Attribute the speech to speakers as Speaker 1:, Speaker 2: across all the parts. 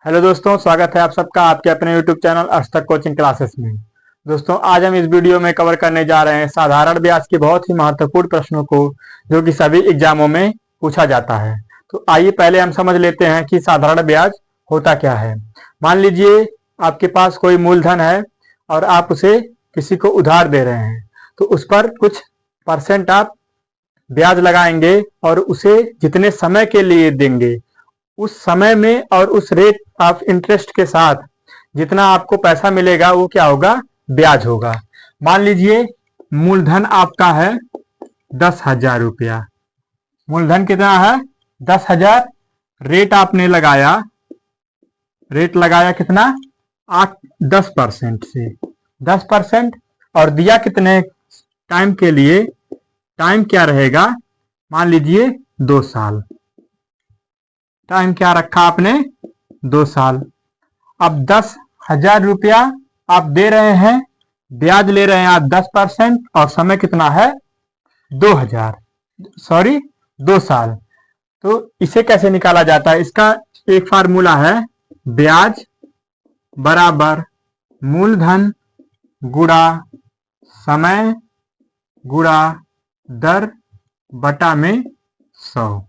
Speaker 1: Hello दोस्तों, स्वागत है आप सबका आपके अपने यूट्यूब चैनल अस्तक कोचिंग क्लासेस में। दोस्तों, आज हम इस वीडियो में कवर करने जा रहे हैं साधारण ब्याज के बहुत ही महत्वपूर्ण प्रश्नों को, जो कि सभी एग्जामों में पूछा जाता है। तो आइए पहले हम समझ लेते हैं कि साधारण ब्याज होता क्या है। मान लीजिए आपके पास कोई मूलधन है और आप उसे किसी को उधार दे रहे हैं, तो उस पर कुछ परसेंट आप ब्याज लगाएंगे और उसे जितने समय के लिए देंगे उस समय में और उस रेट ऑफ इंटरेस्ट के साथ जितना आपको पैसा मिलेगा वो क्या होगा? ब्याज होगा। मान लीजिए मूलधन आपका है 10,000 रुपया। मूलधन कितना है? 10,000। रेट आपने लगाया, रेट लगाया कितना? 10% से 10%। और दिया कितने टाइम के लिए? टाइम क्या रहेगा? मान लीजिए 2 साल। टाइम क्या रखा आपने? 2 साल। अब 10,000 रुपया आप दे रहे हैं, ब्याज ले रहे हैं आप 10%, और समय कितना है? 2 साल। तो इसे कैसे निकाला जाता है? इसका एक फार्मूला है, ब्याज बराबर मूलधन गुणा समय गुणा दर बटा में 100।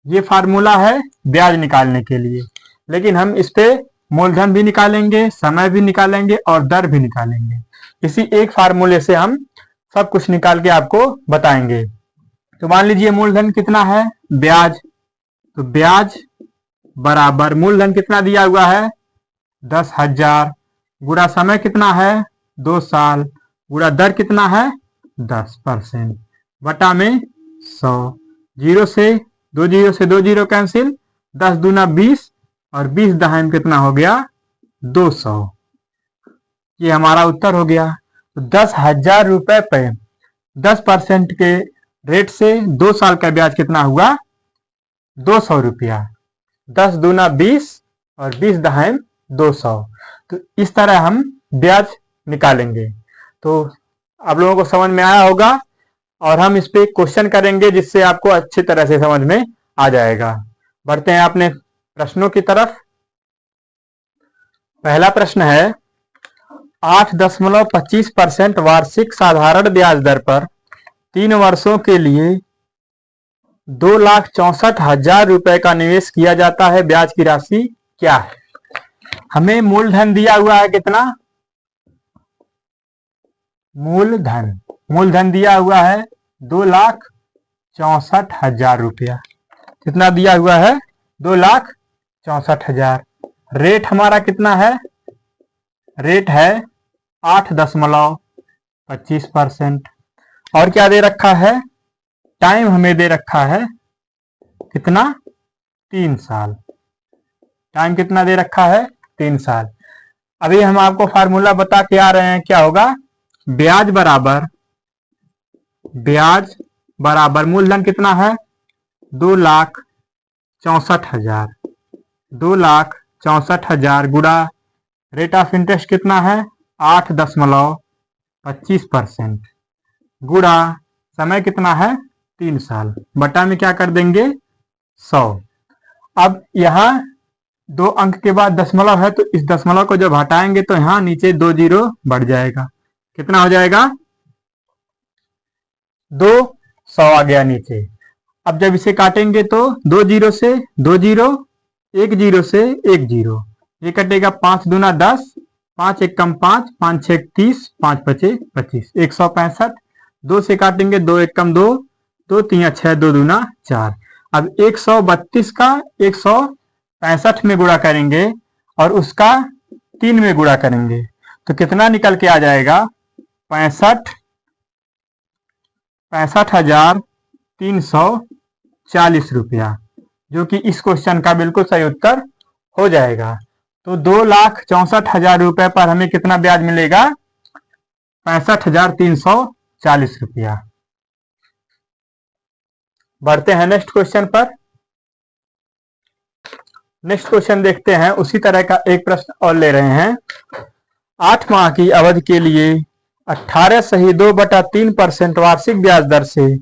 Speaker 1: ये फार्मूला है ब्याज निकालने के लिए। लेकिन हम इस पे मूलधन भी निकालेंगे, समय भी निकालेंगे और दर भी निकालेंगे। इसी एक फार्मूले से हम सब कुछ निकाल के आपको बताएंगे। तो मान लीजिए मूलधन कितना है? ब्याज। तो ब्याज बराबर मूलधन कितना दिया हुआ है? 10,000 गुणा समय कितना है? 2 साल गुणा दर कितना है? 10% बटा में 100। जीरो से 2 जीरो कैंसिल, 10 दूना 20 और 20 दहाई कितना हो गया? 200। ये हमारा उत्तर हो गया। तो 10,000 रुपए पे 10% के रेट से 2 साल का ब्याज कितना हुआ? 200 रुपया। 10 दूना 20 और 20 दहाई 200। तो इस तरह हम ब्याज निकालेंगे। तो आप लोगों को समझ में आया होगा, और हम इस पे क्वेश्चन करेंगे जिससे आपको अच्छी तरह से समझ में आ जाएगा। बढ़ते हैं अपने प्रश्नों की तरफ। पहला प्रश्न है, 8.25% वार्षिक साधारण ब्याज दर पर 3 वर्षों के लिए 2,64,000 रुपए का निवेश किया जाता है। ब्याज की राशि क्या है? हमें मूलधन दिया हुआ है कितना? मूलधन दिया हुआ है 2,64,000 रुपया। कितना दिया हुआ है? 2,64,000। रेट हमारा कितना है? रेट है 8.25%। और क्या दे रखा है? टाइम हमें दे रखा है कितना? 3 साल। टाइम कितना दे रखा है? 3 साल। अभी हम आपको फार्मूला बता के आ रहे हैं, क्या होगा? ब्याज बराबर मूलधन कितना है? 2,64,000। 2,64,000 गुणा रेट ऑफ इंटरेस्ट कितना है? 8.25% गुणा समय कितना है? 3 साल बटा में क्या कर देंगे? 100। अब यहाँ 2 अंक के बाद दशमलव है, तो इस दशमलव को जब हटाएंगे तो यहाँ नीचे 2 जीरो बढ़ जाएगा। कितना हो जाएगा? 200 आ गया नीचे। अब जब इसे काटेंगे तो 2 जीरो से 2 जीरो, 1 जीरो से 1 जीरो, ये कटेगा 5 दूना 10, 5 एक कम 5, 5 6 30, 5 पचे 25, 165। 2 से काटेंगे, 2 एक कम 2, 2 3 6, 2 दूना 4। अब 132 का 165 में गुणा करेंगे और उसका 3 में गुणा करेंगे तो कितना निकल के आ जाएगा? 65,340 रुपया, जो कि इस क्वेश्चन का बिल्कुल सही उत्तर हो जाएगा। तो 2,64,000 रुपए पर हमें कितना ब्याज मिलेगा? 65,340 रुपया। बढ़ते हैं नेक्स्ट क्वेश्चन पर। नेक्स्ट क्वेश्चन देखते हैं। उसी तरह का एक प्रश्न और ले रहे हैं। 8 माह की अवधि के लिए 18 सही 2/3% वार्षिक ब्याज दर से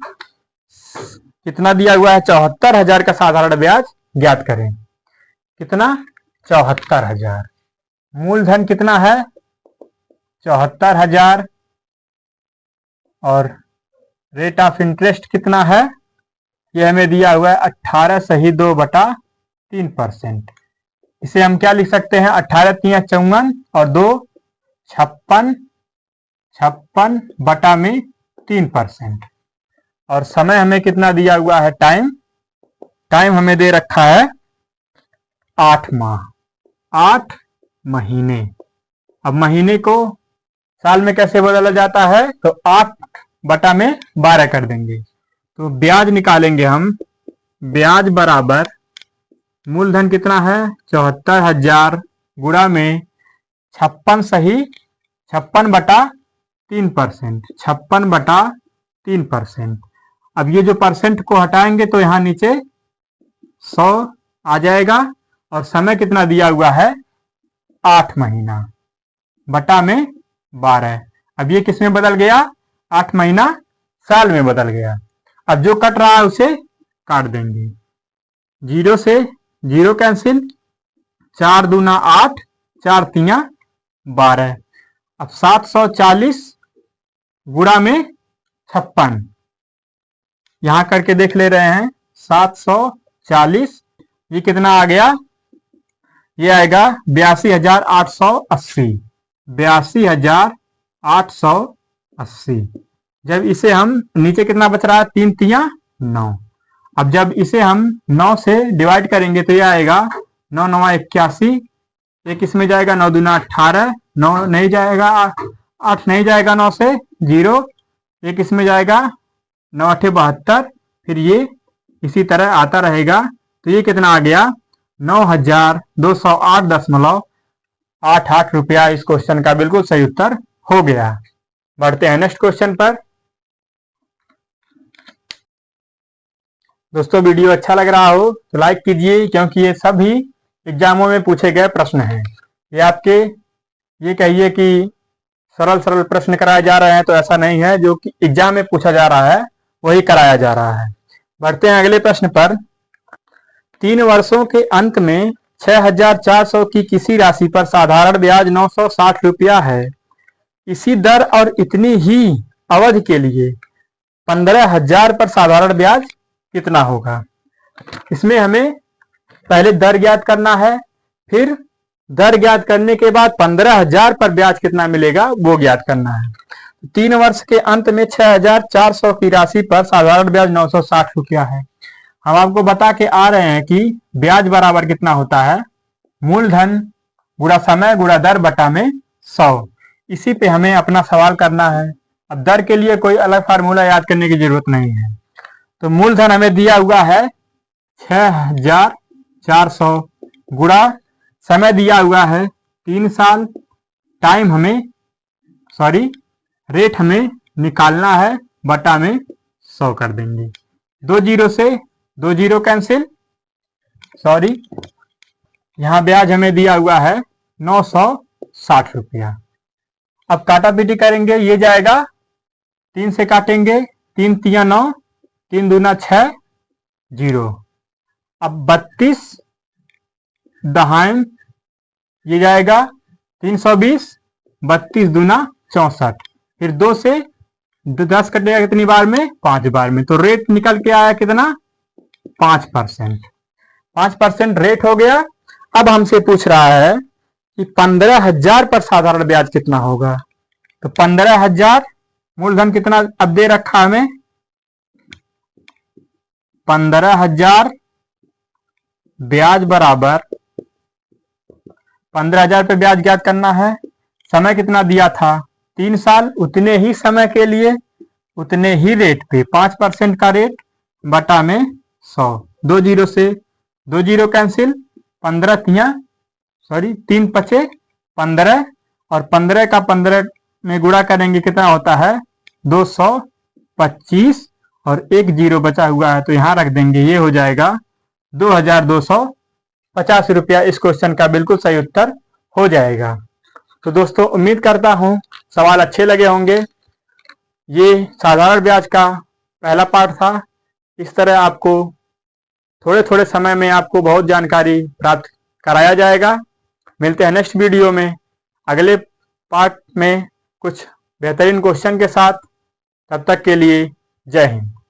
Speaker 1: कितना दिया हुआ है? 74,000 का साधारण ब्याज ज्ञात करें। कितना? 74,000। मूलधन कितना है? 74,000। और रेट ऑफ इंटरेस्ट कितना है? ये हमें दिया हुआ है 18 सही 2/3%। इसे हम क्या लिख सकते हैं? 18 तिया 54 और 2 56, 56/3%। और समय हमें कितना दिया हुआ है? टाइम हमें दे रखा है 8 माह, 8 महीने। अब महीने को साल में कैसे बदला जाता है? तो 8/12 कर देंगे। तो ब्याज निकालेंगे हम। ब्याज बराबर मूलधन कितना है? 74,000 गुणा में 56 सही 56/3%, 56/3%। अब ये जो परसेंट को हटाएंगे तो यहां नीचे 100 आ जाएगा। और समय कितना दिया हुआ है? 8 महीना बटा में 12। अब ये किस में बदल गया? 8 महीना साल में बदल गया। अब जो कट रहा है उसे काट देंगे। 0 से 0 कैंसिल, 4 दूना 8, 4 तिया 12। अब 740 गुणा में 56 यहां करके देख ले रहे हैं। 740 ये कितना आ गया? ये आएगा 82,880। 82,880। जब इसे हम नीचे कितना बच रहा है? 3 तिया 9। अब जब इसे हम 9 से डिवाइड करेंगे तो ये आएगा 9 9 81। एक इसमें जाएगा 9 दूना 18, 9 नहीं जाएगा, 8 नहीं जाएगा 9 से 0। एक इसमें जाएगा 9 8 72। फिर ये इसी तरह आता रहेगा। तो ये कितना आ गया? 9,208.88 रुपया इस क्वेश्चन का बिल्कुल सही उत्तर हो गया। बढ़ते हैं नेक्स्ट क्वेश्चन पर। दोस्तों वीडियो अच्छा लग रहा हो तो लाइक कीजिए, क्योंकि ये सभी एग्जामों में पूछे गए प्रश्न हैं। ये आपके ये कहिए कि सरल प्रश्न कराए जा रहे हैं, तो ऐसा नहीं है। जो कि एग्जाम में पूछा जा रहा है वही कराया जा रहा है। बढ़ते हैं अगले प्रश्न पर। 3 वर्षों के अंत में 6,400 की किसी राशि पर साधारण ब्याज 960 रुपया है। इसी दर और इतनी ही अवधि के लिए 15,000 पर साधारण ब्याज कितना होगा? इसमें हमें पहले दर ज्ञात करना है, फिर दर ज्ञात करने के बाद 15,000 पर ब्याज कितना मिलेगा वो ज्ञात करना है। 3 वर्ष के अंत में 6,400 की राशि पर साधारण ब्याज 960 रुपया है। हम आपको बता के आ रहे हैं कि ब्याज बराबर कितना होता है? मूलधन गुणा समय गुणा दर बटा में 100। इसी पे हमें अपना सवाल करना है। अब दर के लिए कोई अलग फार्मूला याद करने की जरूरत नहीं है। तो मूलधन हमें दिया हुआ है 6,400 गुणा समय दिया हुआ है 3 साल। टाइम हमें रेट हमें निकालना है बटा में 100 कर देंगे। 2 जीरो से 2 जीरो कैंसिल, यहां ब्याज हमें दिया हुआ है 960 रुपया। अब काटा पीटी करेंगे, ये जाएगा 3 से काटेंगे, 3 तिया 9, 3 दूना 6 0। अब 32 दहाइम ये जाएगा 320, 32 दूना 64। फिर 2 से 10 कटेगा कितनी बार में? 5 बार में। तो रेट निकल के आया कितना? 5%। 5% रेट हो गया। अब हमसे पूछ रहा है कि 15,000 पर साधारण ब्याज कितना होगा। तो 15,000 मूलधन कितना अब दे रखा हमें? 15,000 ब्याज बराबर 15,000 पे ब्याज ज्ञात करना है। समय कितना दिया था? 3 साल। उतने ही समय के लिए उतने ही रेट पे 5% का रेट बटा में 100। 2 जीरो से 2 जीरो कैंसिल, 15 तिया 3 पचे 15 और 15 का 15 में गुणा करेंगे कितना होता है? 225 और 1 जीरो बचा हुआ है तो यहां रख देंगे। ये हो जाएगा 2,250 रुपया इस क्वेश्चन का बिल्कुल सही उत्तर हो जाएगा। तो दोस्तों उम्मीद करता हूं सवाल अच्छे लगे होंगे। ये साधारण ब्याज का पहला पार्ट था। इस तरह आपको थोड़े थोड़े समय में आपको बहुत जानकारी प्राप्त कराया जाएगा। मिलते हैं नेक्स्ट वीडियो में अगले पार्ट में कुछ बेहतरीन क्वेश्चन के साथ। तब तक के लिए जय हिंद।